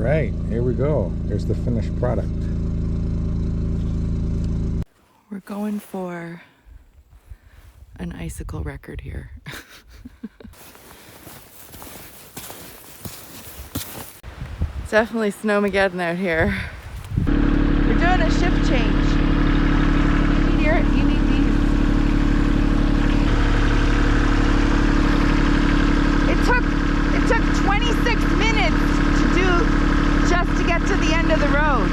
right, here we go. Here's the finished product. We're going for an icicle record here. Definitely snowmageddon out here. We're doing a shift change. You need these. It took 26 minutes to do just to get to the end of the road.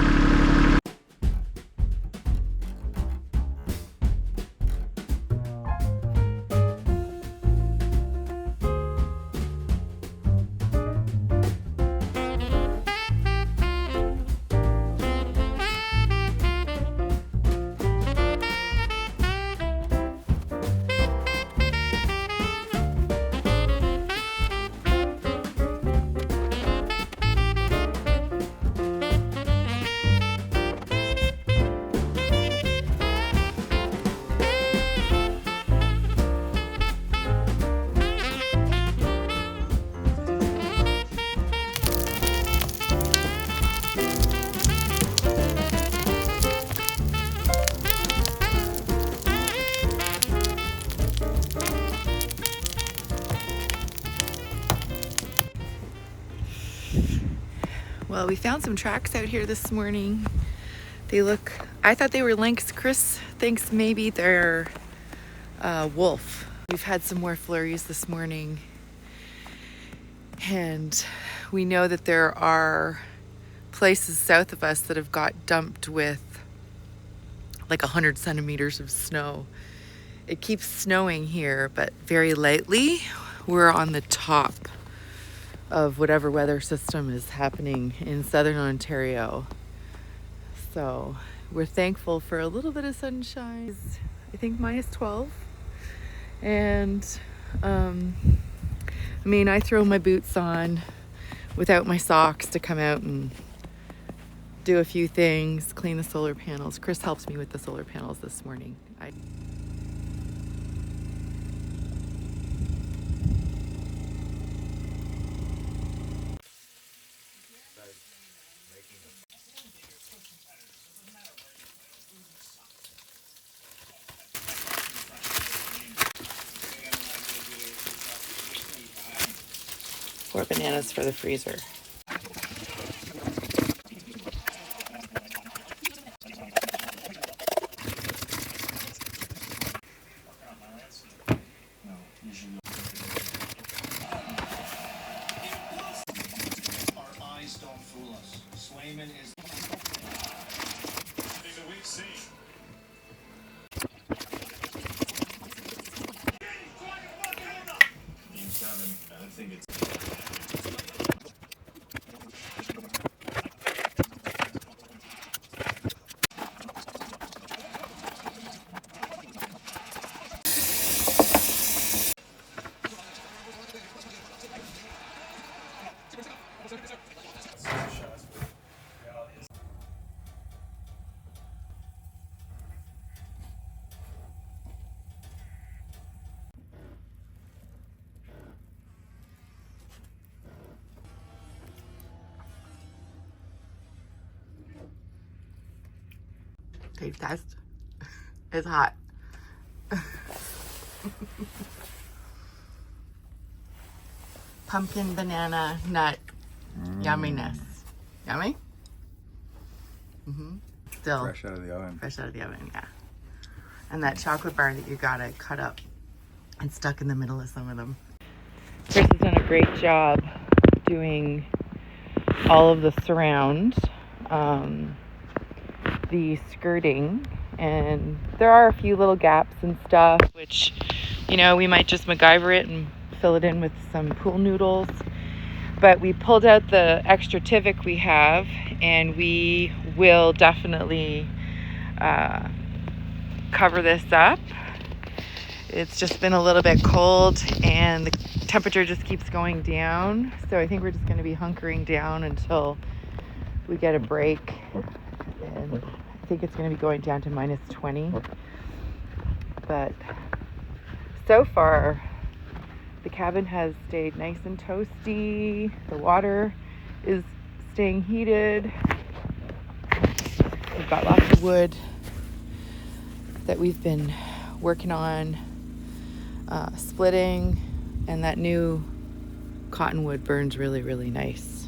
Well, we found some tracks out here this morning. I thought they were lynx. Chris thinks maybe they're wolf. We've had some more flurries this morning. And we know that there are places south of us that have got dumped with like 100 centimeters of snow. It keeps snowing here, but very lightly. We're on the top of whatever weather system is happening in southern Ontario. So we're thankful for a little bit of sunshine. I think minus 12. And I throw my boots on without my socks to come out and do a few things, clean the solar panels. Chris helps me with the solar panels this morning. Four bananas for the freezer. Taste test. It's hot. Pumpkin banana nut yumminess. Yummy? Still Fresh out of the oven. Fresh out of the oven, yeah. And that chocolate bar that you got, I cut up and stuck in the middle of some of them. Chris has done a great job doing all of the surround, the skirting, and there are a few little gaps and stuff, which, we might just MacGyver it and fill it in with some pool noodles. But we pulled out the extra Tyvek we have, and we will definitely cover this up. It's just been a little bit cold, and the temperature just keeps going down. So I think we're just going to be hunkering down until we get a break. And I think it's going to be going down to minus 20. But so far, the cabin has stayed nice and toasty. The water is staying heated. We've got lots of wood that we've been working on splitting, and that new cottonwood burns really, really nice.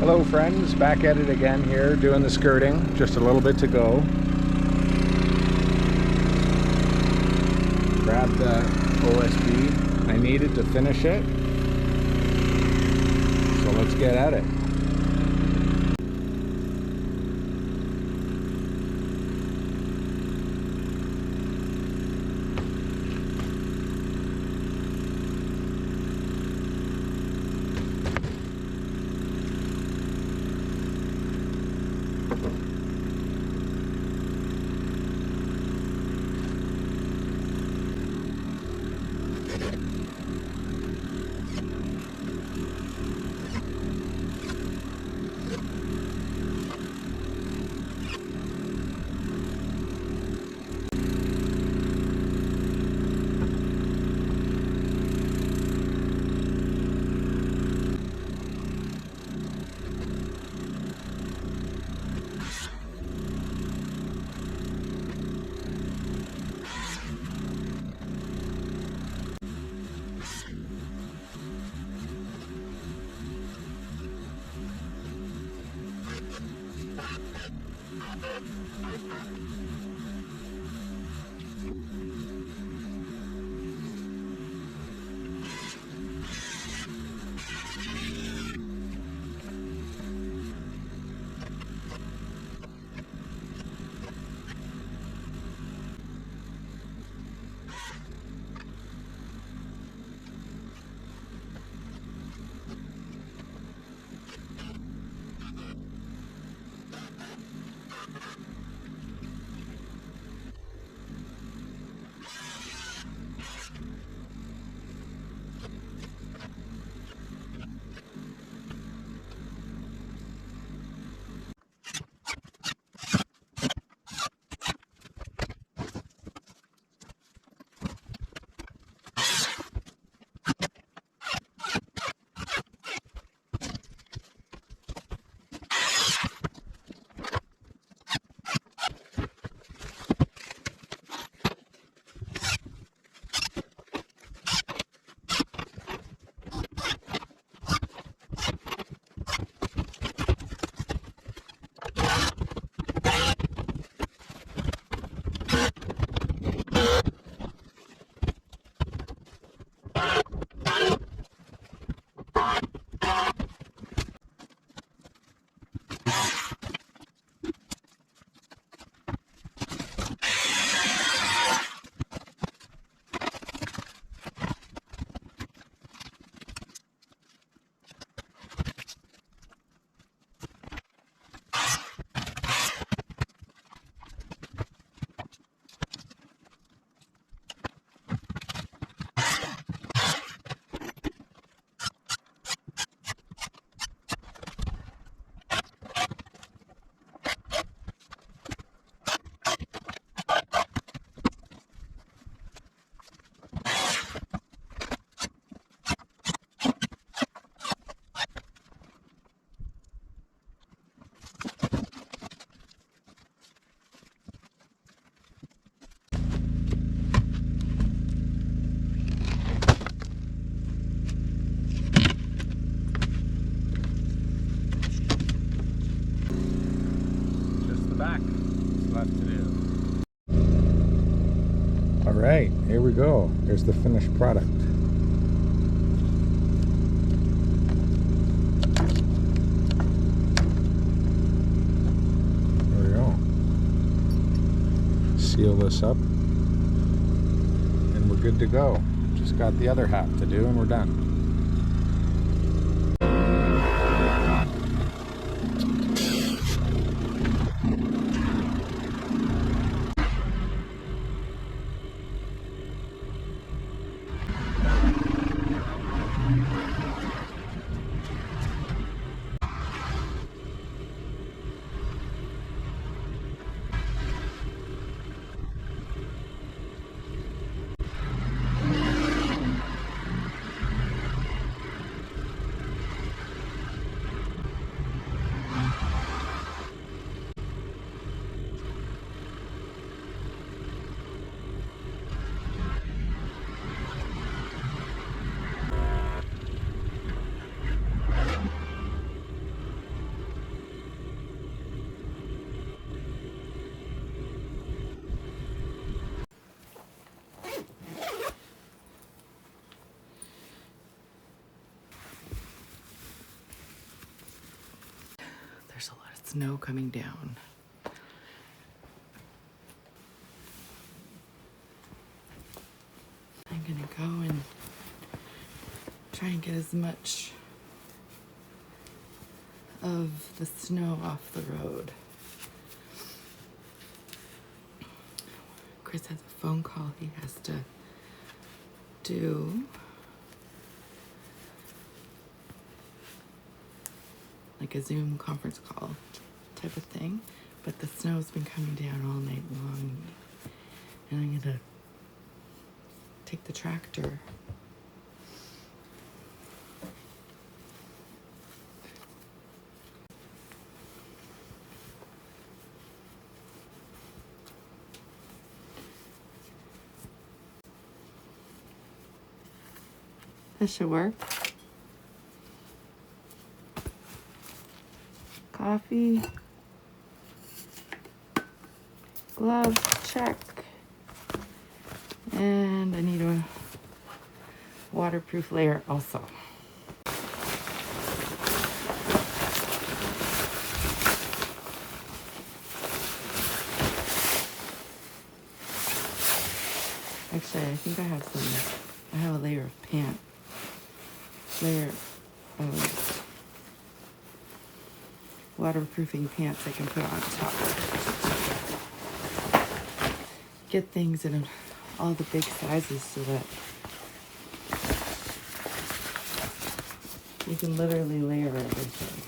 Hello friends, back at it again here, doing the skirting, just a little bit to go. Grabbed the OSB I needed to finish it, so let's get at it. Alright, here we go. Here's the finished product. There we go. Seal this up and we're good to go. Just got the other half to do and we're done. snow coming down. I'm gonna go and try and get as much of the snow off the road. Chris has a phone call he has to do. Like a Zoom conference call type of thing. But the snow's been coming down all night long. And I'm gonna take the tractor. This should work. Coffee. Glove, check. And I need a waterproof layer also. Actually, I think I have a layer of waterproofing pants I can put on top. Get things in all the big sizes so that you can literally layer everything.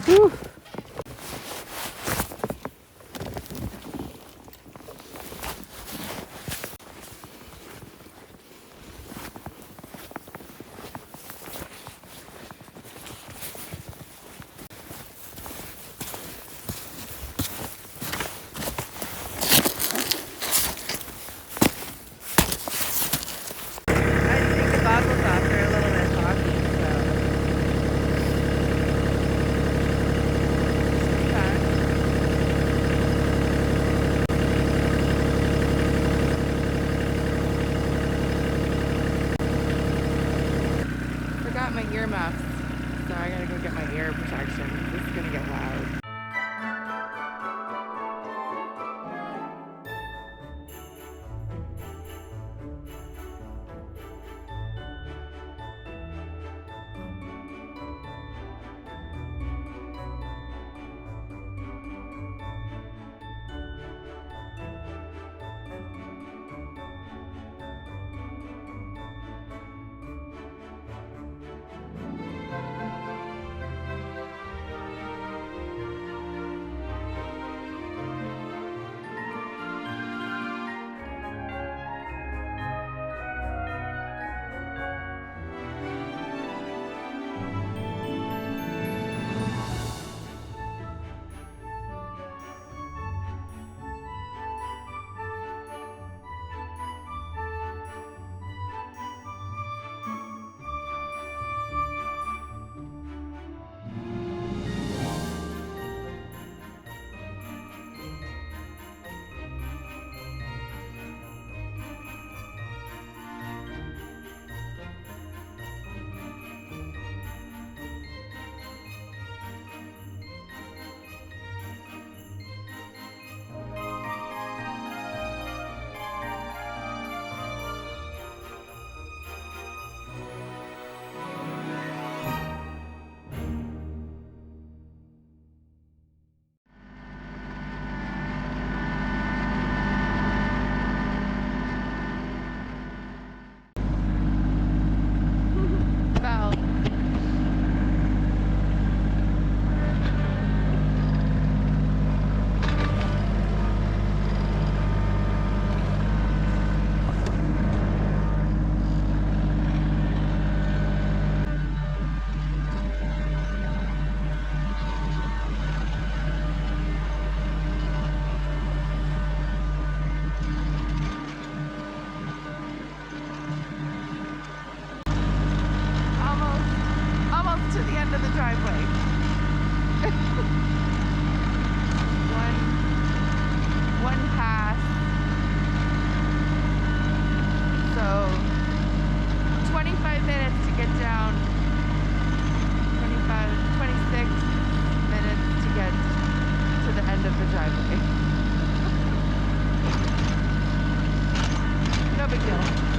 Whew. My earmuffs, so I gotta go get my ear protection. This is gonna get loud. end of the driveway. one pass. So 25 minutes to get down. 26 minutes to get to the end of the driveway. No big deal.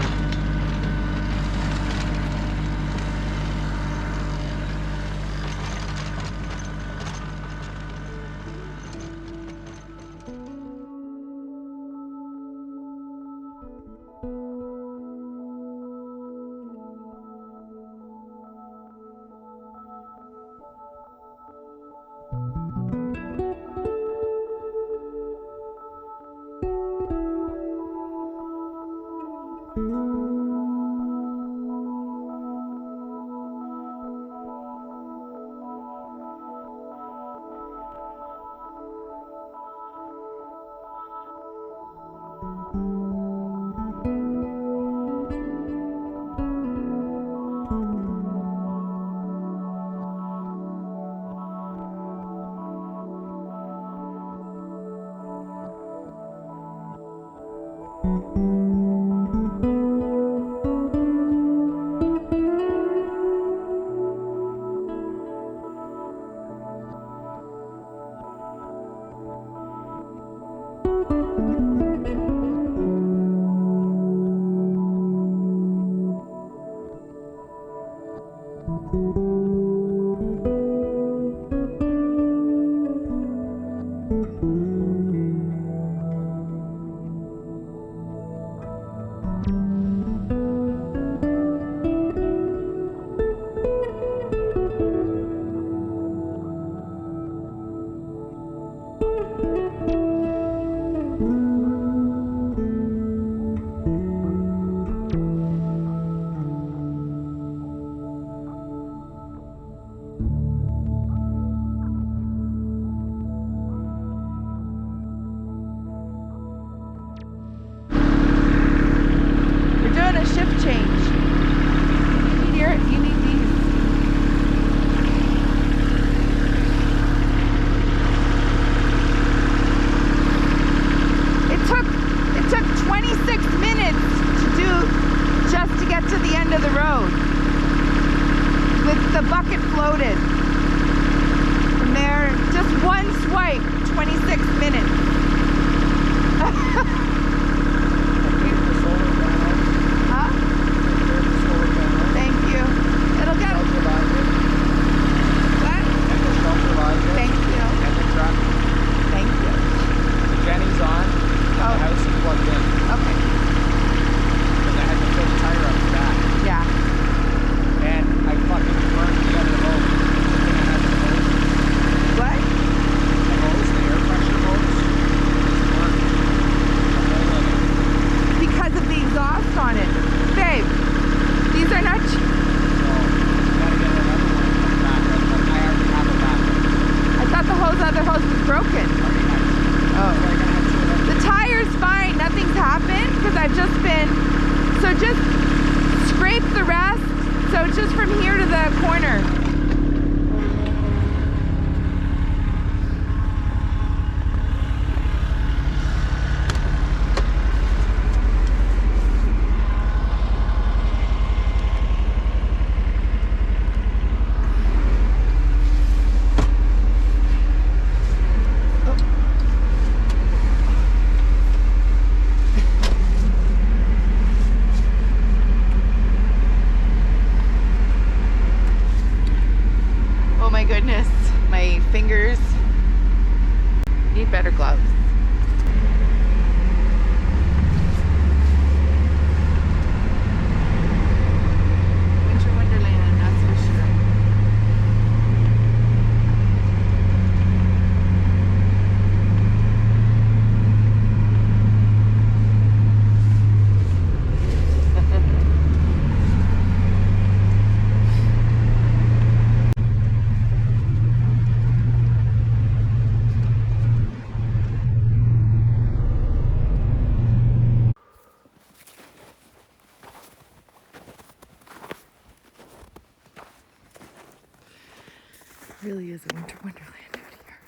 Really is a winter wonderland out here.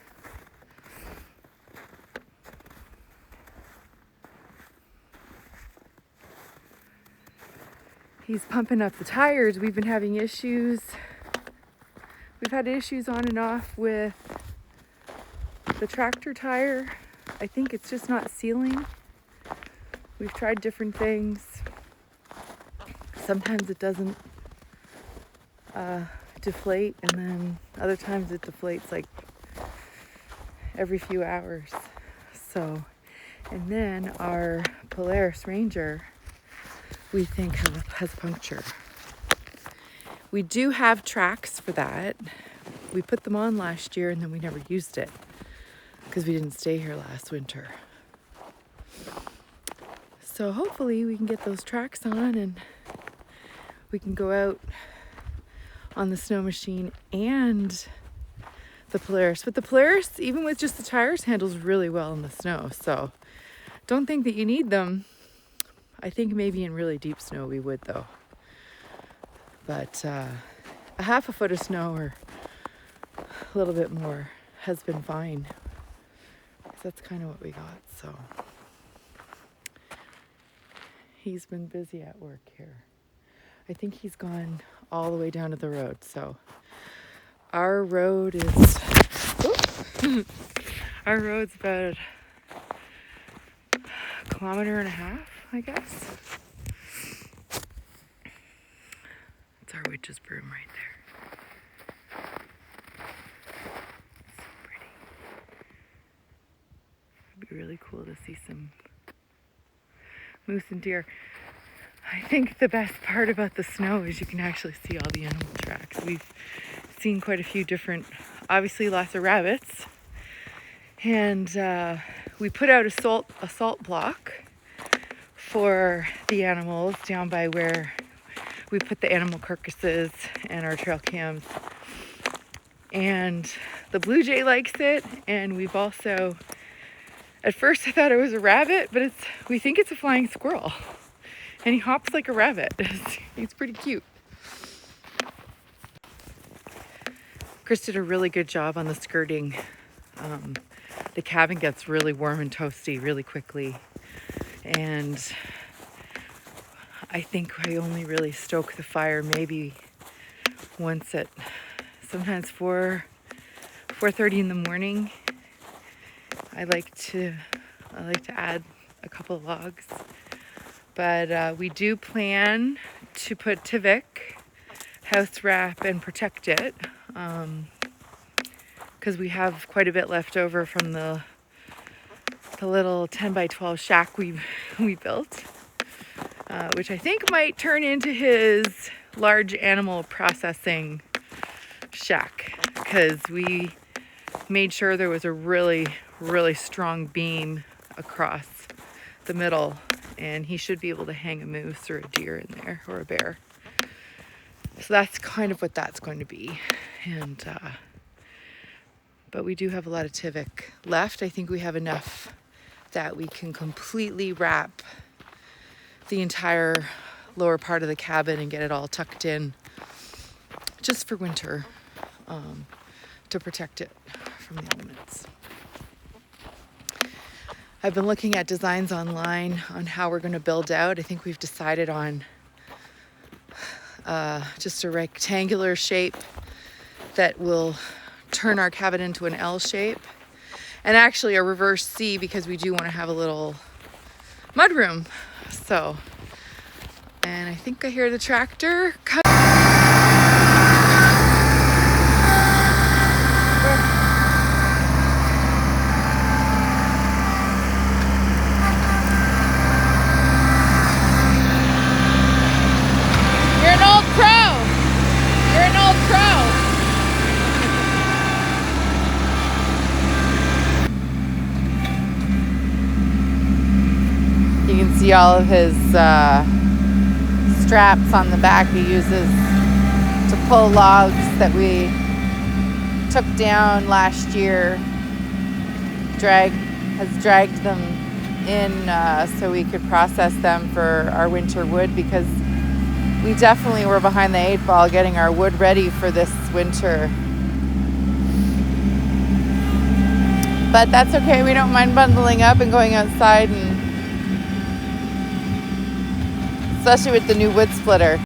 He's pumping up the tires. We've been having issues. We've had issues on and off with the tractor tire. I think it's just not sealing. We've tried different things. Sometimes it doesn't deflate, and then other times it deflates like every few hours. So, and then our Polaris Ranger, we think has a puncture. We do have tracks for that. We put them on last year and then we never used it because we didn't stay here last winter. So hopefully we can get those tracks on and we can go out on the snow machine and the Polaris. But the Polaris, even with just the tires, handles really well in the snow. So don't think that you need them. I think maybe in really deep snow we would though. But a half a foot of snow or a little bit more has been fine. That's kind of what we got. So he's been busy at work here. I think he's gone all the way down to the road. So our road is, our road's about 1.5 kilometers, I guess. It's our witch's broom right there. So pretty. It'd be really cool to see some moose and deer. I think the best part about the snow is you can actually see all the animal tracks. We've seen quite a few different, obviously lots of rabbits. And we put out a salt block for the animals down by where we put the animal carcasses and our trail cams. And the blue jay likes it. And we've also, at first I thought it was a rabbit, but we think it's a flying squirrel. And he hops like a rabbit. He's pretty cute. Chris did a really good job on the skirting. The cabin gets really warm and toasty really quickly. And I think I only really stoke the fire maybe once at sometimes 4:30 in the morning. I like to add a couple of logs. But we do plan to put Tyvek house wrap and protect it because we have quite a bit left over from the little 10 by 12 shack we built, which I think might turn into his large animal processing shack because we made sure there was a really, really strong beam across the middle. And he should be able to hang a moose or a deer in there or a bear. So that's kind of what that's going to be. And but we do have a lot of Tyvek left. I think we have enough that we can completely wrap the entire lower part of the cabin and get it all tucked in just for winter to protect it from the elements. I've been looking at designs online on how we're going to build out. I think we've decided on just a rectangular shape that will turn our cabin into an L shape. And actually a reverse C because we do want to have a little mudroom. So, and I think I hear the tractor coming. See all of his straps on the back he uses to pull logs that we took down last year. Has dragged them in so we could process them for our winter wood because we definitely were behind the 8 ball getting our wood ready for this winter. But that's okay. We don't mind bundling up and going outside, and especially with the new wood splitter.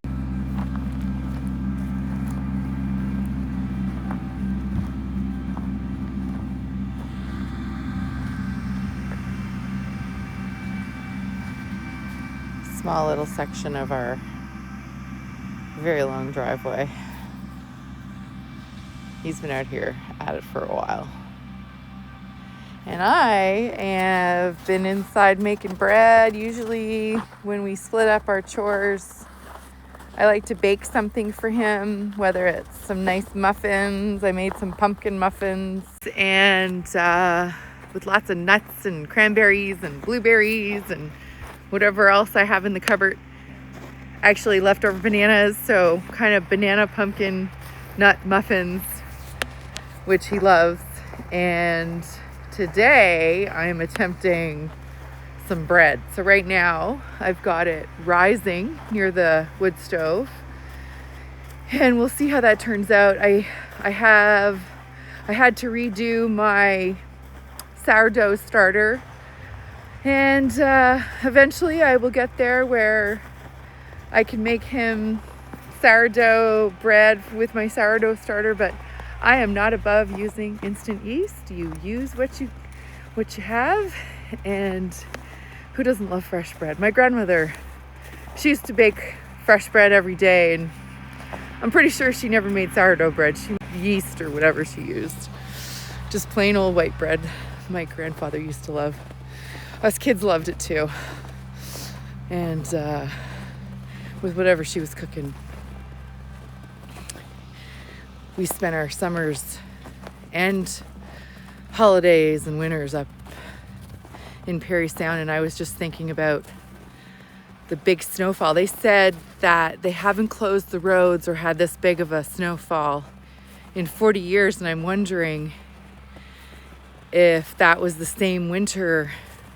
Small little section of our very long driveway. He's been out here at it for a while. And I have been inside making bread. Usually when we split up our chores, I like to bake something for him, whether it's some nice muffins. I made some pumpkin muffins, and with lots of nuts and cranberries and blueberries and whatever else I have in the cupboard. Actually leftover bananas, so kind of banana pumpkin nut muffins, which he loves. And today I'm attempting some bread. So right now I've got it rising near the wood stove, and we'll see how that turns out. I had to redo my sourdough starter, and eventually I will get there where I can make him sourdough bread with my sourdough starter, but I am not above using instant yeast. You use what you have, and who doesn't love fresh bread? My grandmother, she used to bake fresh bread every day, and I'm pretty sure she never made sourdough bread. She made yeast or whatever she used. Just plain old white bread my grandfather used to love. Us kids loved it too. And with whatever she was cooking, we spent our summers and holidays and winters up in Perry Sound. And I was just thinking about the big snowfall. They said that they haven't closed the roads or had this big of a snowfall in 40 years. And I'm wondering if that was the same winter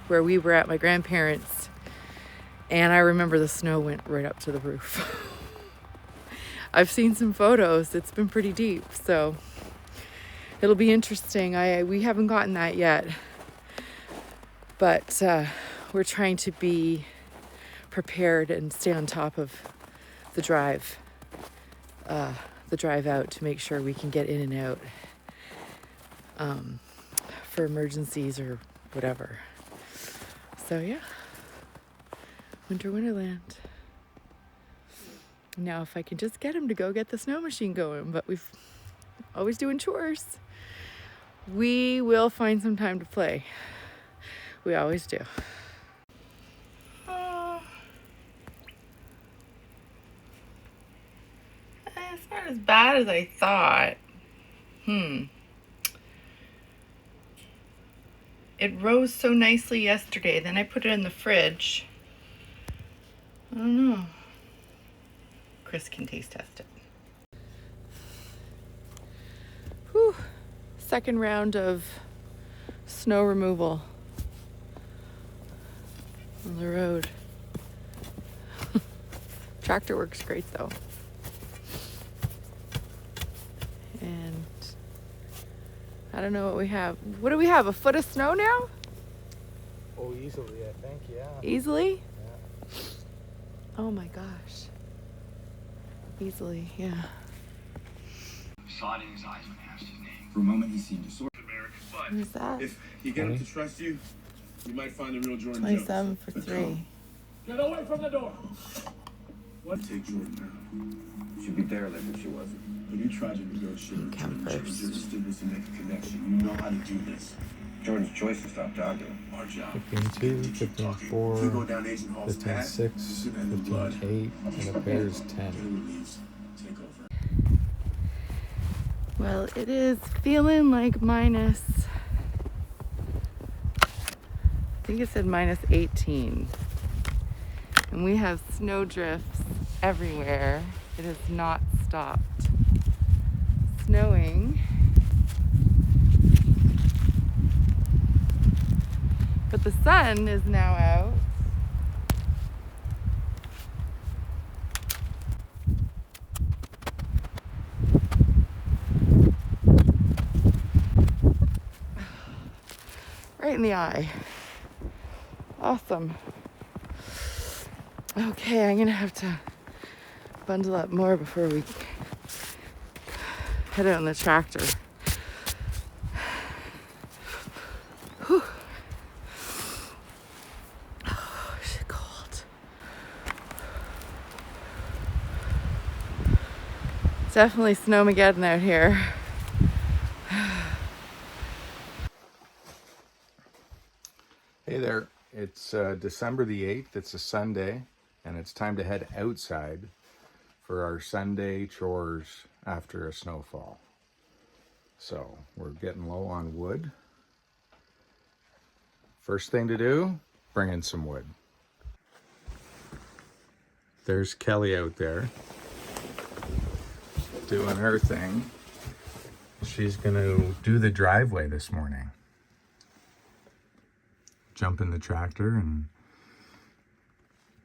where we were at my grandparents'. And I remember the snow went right up to the roof. I've seen some photos. It's been pretty deep, so it'll be interesting. We haven't gotten that yet, but we're trying to be prepared and stay on top of the drive out to make sure we can get in and out for emergencies or whatever. So yeah, winter wonderland. Now if I can just get him to go get the snow machine going, but we've always doing chores, we will find some time to play. We always do. It's not as bad as I thought. It rose so nicely yesterday, then I put it in the fridge. I don't know. Chris can taste test it. Whew. Second round of snow removal on the road. Tractor works great though. And I don't know what we have. What do we have? A foot of snow now? Oh, easily, I think, yeah. Easily? Yeah. Oh my gosh. Easily, yeah. Saw it in his eyes when I asked his name. For a moment, he seemed disordered. What is that? If you get him to trust you, you might find the real Jordan 27 Jones. for 3. Get away from the door! What? Take Jordan now. She'd be derelict if she wasn't. When you tried to negotiate with Count Jordan, first. your instinct was to make a connection. You know how to do this. Jordan's choice to stop talking. Our job. 15-2, 15-4, If you go down Agent Hall's path, 15-6, you'll see that in the blood. 15-8, and the Bears 10. Take over. Well, it is feeling like minus, I think it said minus 18. And we have snow drifts everywhere. It has not stopped snowing. But the sun is now out. right in the eye. Awesome. Okay, I'm gonna have to bundle up more before we head out on the tractor. Whew. Oh, it's cold. It's definitely snowmageddon out here. Hey there, it's December the 8th, it's a Sunday, and it's time to head outside for our Sunday chores after a snowfall. So we're getting low on wood. First thing to do, bring in some wood. There's Kelly out there doing her thing. She's gonna do the driveway this morning. Jump in the tractor and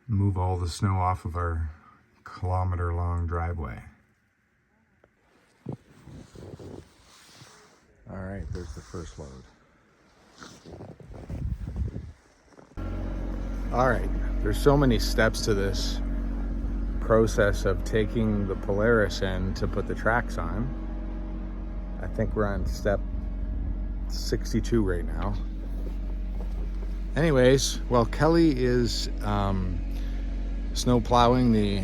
move all the snow off of our kilometer-long driveway. All right, there's the first load. All right, there's so many steps to this process of taking the Polaris in to put the tracks on. I think we're on step 62 right now. Anyways, while Kelly is snow plowing the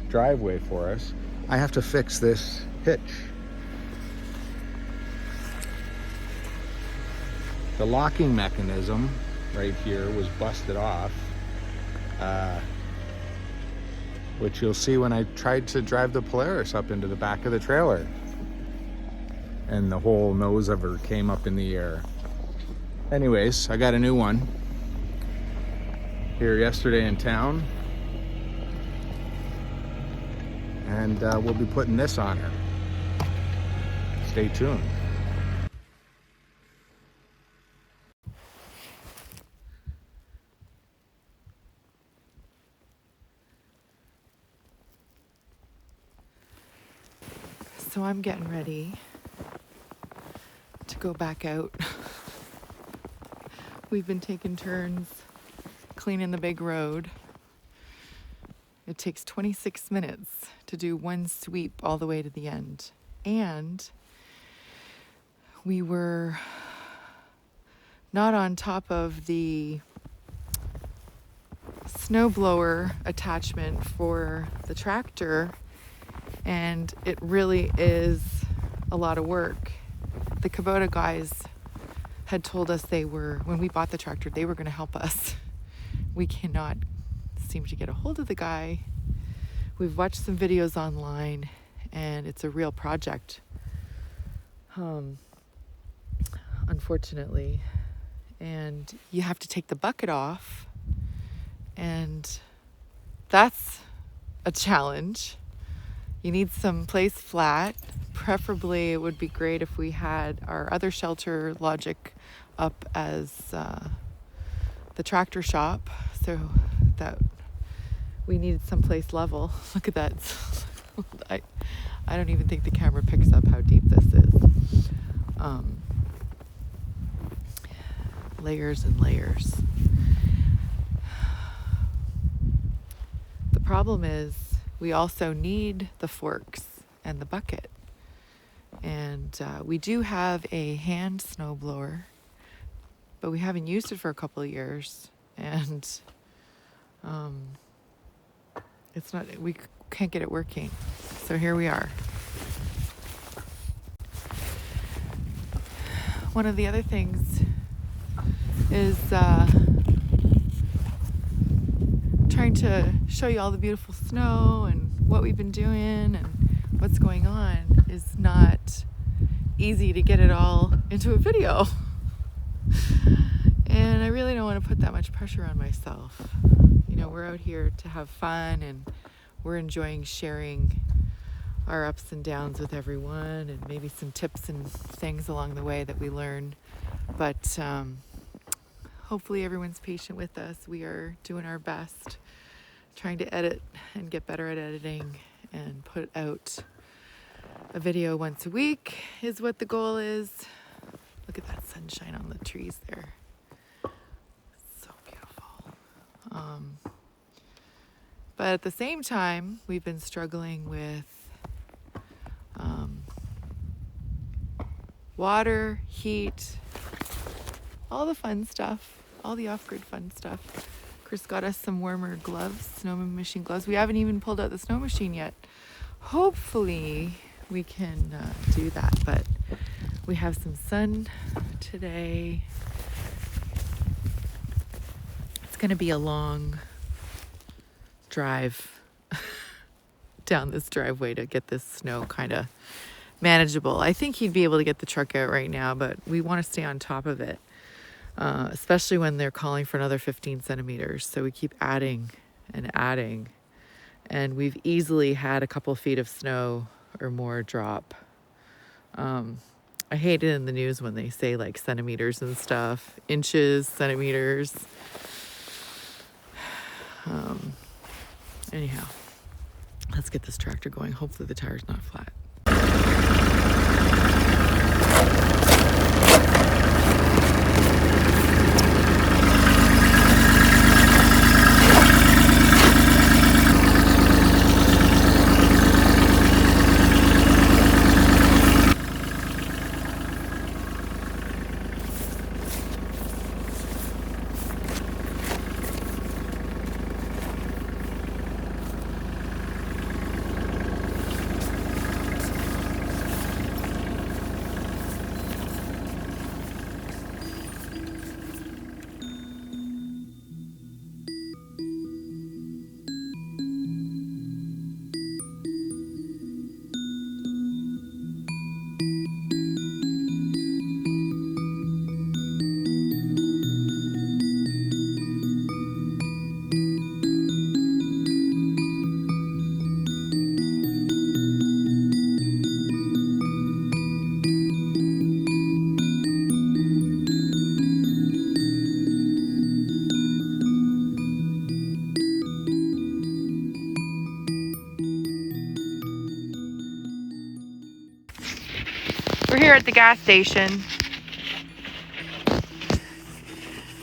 driveway for us, I have to fix this hitch. The locking mechanism right here was busted off, which you'll see when I tried to drive the Polaris up into the back of the trailer. And the whole nose of her came up in the air. Anyways, I got a new one here yesterday in town. And we'll be putting this on her. Stay tuned. So I'm getting ready to go back out. We've been taking turns cleaning the big road. It takes 26 minutes to do one sweep all the way to the end. And we were not on top of the snowblower attachment for the tractor, and it really is a lot of work. The Kubota guys had told us when we bought the tractor, they were going to help us. We cannot seem to get a hold of the guy. We've watched some videos online, and it's a real project, unfortunately. And you have to take the bucket off, and that's a challenge. You need some place flat. Preferably, it would be great if we had our other shelter Logic up as the tractor shop, so that we needed someplace level. Look at that. I don't even think the camera picks up how deep this is. Layers and layers. The problem is we also need the forks and the bucket. And we do have a hand snowblower, but we haven't used it for a couple of years. And we can't get it working. So here we are. One of the other things is trying to show you all the beautiful snow and what we've been doing and what's going on is not easy to get it all into a video. And I really don't want to put that much pressure on myself. You know, we're out here to have fun, and we're enjoying sharing our ups and downs with everyone, and maybe some tips and things along the way that we learn. But hopefully everyone's patient with us. We are doing our best, trying to edit and get better at editing and put out a video once a week is what the goal is. The Look at that sunshine on the trees there. So beautiful. But at the same time, we've been struggling with water, heat, all the fun stuff, all the off-grid fun stuff. Chris got us some warmer gloves, snow machine gloves. We haven't even pulled out the snow machine yet. Hopefully we can do that, but we have some sun today. It's gonna be a long drive down this driveway to get this snow kind of manageable. I think he'd be able to get the truck out right now, but we want to stay on top of it, especially when they're calling for another 15 centimeters. So we keep adding and adding, and we've easily had a couple feet of snow or more drop. I hate it in the news when they say like centimeters and stuff, inches, centimeters. Anyhow, let's get this tractor going. Hopefully the tire's not flat. We're here at the gas station.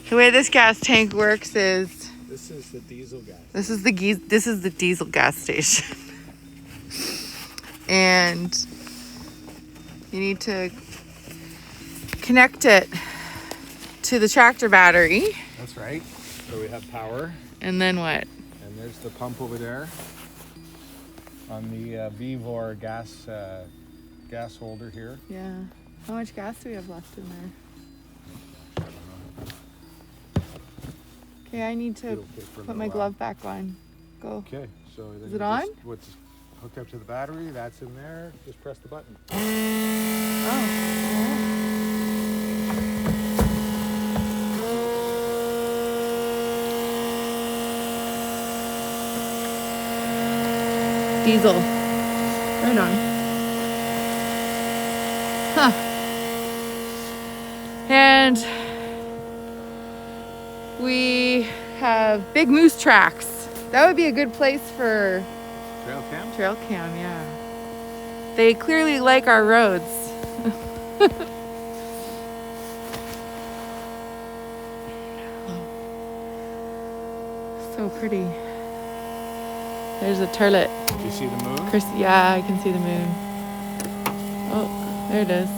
The way this gas tank works is This is the diesel gas. this is the diesel gas station. And you need to connect it to the tractor battery. That's right. So we have power, And then what? and there's the pump over there on the Vivor gas holder here. Yeah. How much gas do we have left in there? Okay, I need to It'll fit for a put my little while. glove back on. Go. Okay, so then Is you it on? just- what's hooked up to the battery, that's in there. Just press the button. Diesel. Right on. Huh. And we have big moose tracks. That would be a good place for Trail cam? trail cam, yeah. They clearly like our roads. So pretty. There's a turlet. Do you see the moon? Chris, yeah, I can see the moon. Oh, there it is.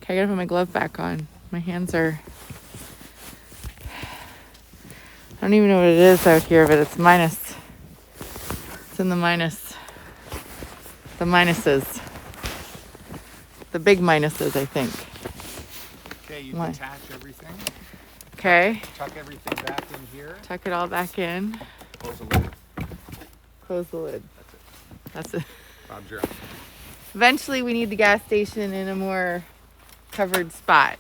Okay, I gotta put my glove back on. My hands are... I don't even know what it is out here, but it's minus. It's in the minus. The minuses. The big minuses, I think. Okay, you What? detach everything. Okay, Tuck everything back in here. tuck it all back in. Close the lid. Close the lid. That's it. That's it. Bob's your up. Eventually, we need the gas station in a more covered spot.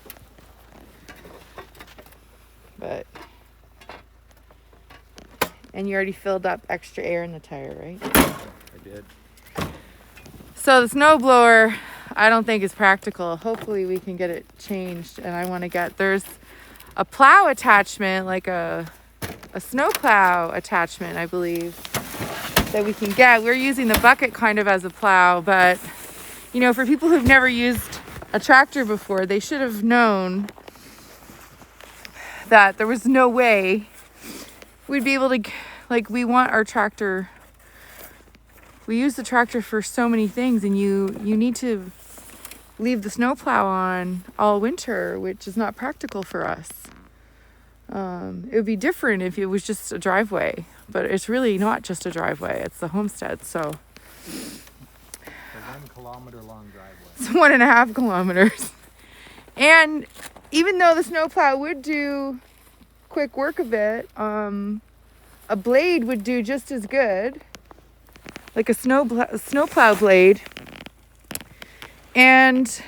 But, and you already filled up extra air in the tire, right? I did. So the snowblower, I don't think is practical. Hopefully we can get it changed. And I want to get, there's a plow attachment, like a snow plow attachment, I believe, that we can get. We're using the bucket kind of as a plow, but you know, for people who've never used a tractor before, they should have known that there was no way we'd be able to, like, we want our tractor, we use the tractor for so many things, and you need to leave the snowplow on all winter, which is not practical for us. It would be different if it was just a driveway, but it's really not just a driveway, it's the homestead. So A 1 kilometer long driveway. it's 1.5 kilometers. And even though the snowplow would do quick work of it, a blade would do just as good, like a snowplow blade. And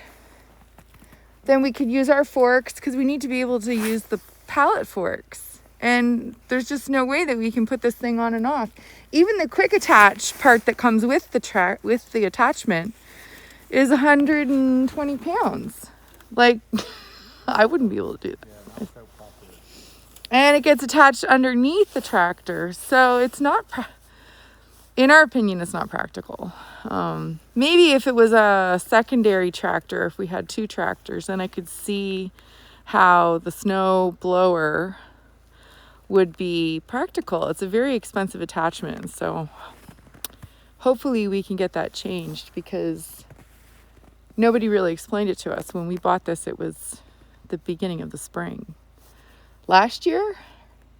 then we could use our forks, because we need to be able to use the pallet forks. And there's just no way that we can put this thing on and off. Even the quick attach part that comes with the attachment is 120 pounds. Like, I wouldn't be able to do that. Yeah, not so popular. And it gets attached underneath the tractor. So it's not, in our opinion, it's not practical. Maybe if it was a secondary tractor, if we had 2 tractors, then I could see how the snow blower would be practical. It's a very expensive attachment. So hopefully we can get that changed, because nobody really explained it to us. When we bought this, it was the beginning of the spring. Last year,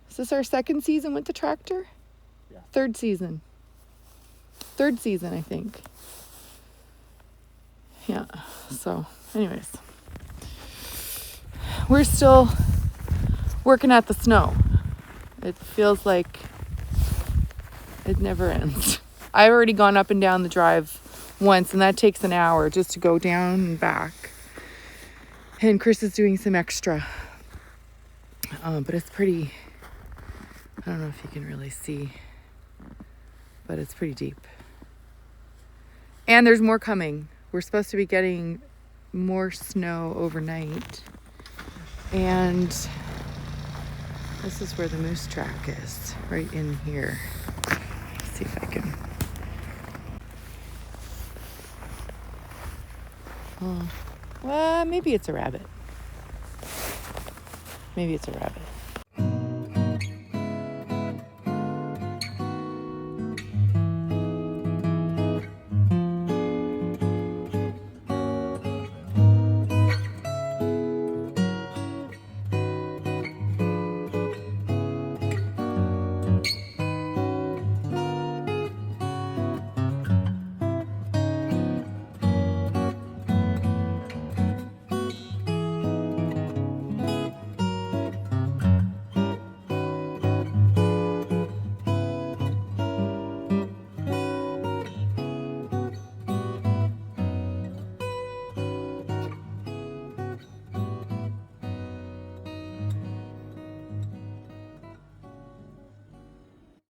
is this our 2nd season with the tractor? Yeah. 3rd season. 3rd season, I think. Yeah. So, anyways, we're still working at the snow. It feels like it never ends. I've already gone up and down the drive once, and that takes an hour just to go down and back. And Chris is doing some extra. But it's pretty, I don't know if you can really see, but it's pretty deep. And there's more coming. We're supposed to be getting more snow overnight. And this is where the moose track is, right in here. Let's see if I can. Oh, well, maybe it's a rabbit. Maybe it's a rabbit.